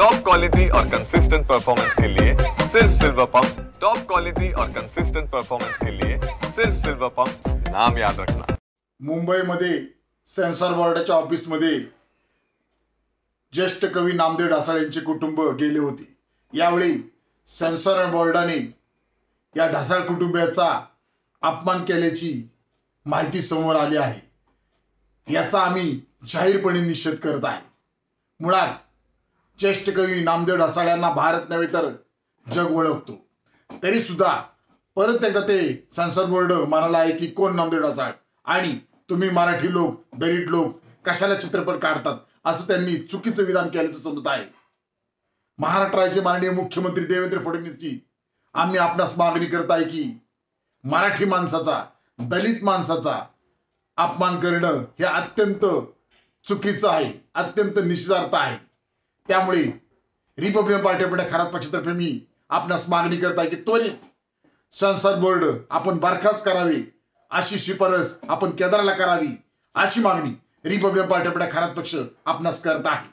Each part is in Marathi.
टॉप क्वालिटी और कंसिस्टेंट परफॉर्मेंस के लिए सिर्फ सिल्वर पंप्स। टॉप क्वालिटी और कंसिस्टेंट परफॉर्मेंस के लिए सिर्फ सिल्वर पंप्स, नाम याद रखना। मुंबईमध्ये सेन्सॉर बोर्डाच्या ऑफिसमध्ये ज्येष्ठ कवी नामदेव ढसाळ यांचे कुटुंब गेले होते। यावेळी सेन्सॉर बोर्डाने या ढसाळ कुटुंबियाचा अपमान केल्याची माहिती समोर आली आहे। याचा आम्ही जाहीरपणे निषेध करत आहे। मुळात ज्येष्ठ कवी नामदेव ढसाळ यांना भारत नव्हे तर जग ओळखतो, तरी सुद्धा परत एकदा ते सेन्सॉर बोर्ड म्हणाला आहे की कोण नामदेव ढसाळ आणि तुम्ही मराठी लोक दलित लोक कशाला चित्रपट काढतात, असं त्यांनी चुकीचं विधान केल्याचं समजत आहे। महाराष्ट्राचे माननीय मुख्यमंत्री देवेंद्र फडणवीसजी आम्ही आपणास मागणी करत आहे की मराठी माणसाचा दलित माणसाचा अपमान करणं हे अत्यंत चुकीचं आहे, अत्यंत निषेधार्ह आहे। त्यामुळे Republican party of India Kharat पक्षातर्फे मी आपणास मागणी करत आहे की त्वरित सेन्सॉर बोर्ड आपण बरखास्त करावे, अशी शिफारस आपण केंद्राला करावी, अशी मागणी Republican party of India Kharat पक्ष आपणास करत आहे।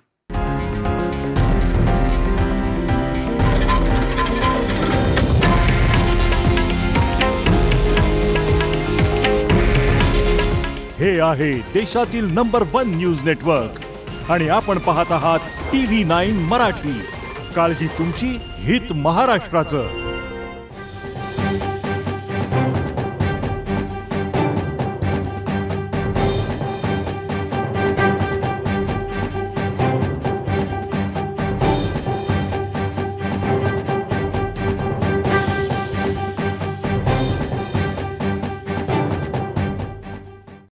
हे आहे देशातील नंबर 1 न्यूज नेटवर्क आणि आपण पाहत आहात TV9 मराठी। काळजी तुमची, हित महाराष्ट्राचं।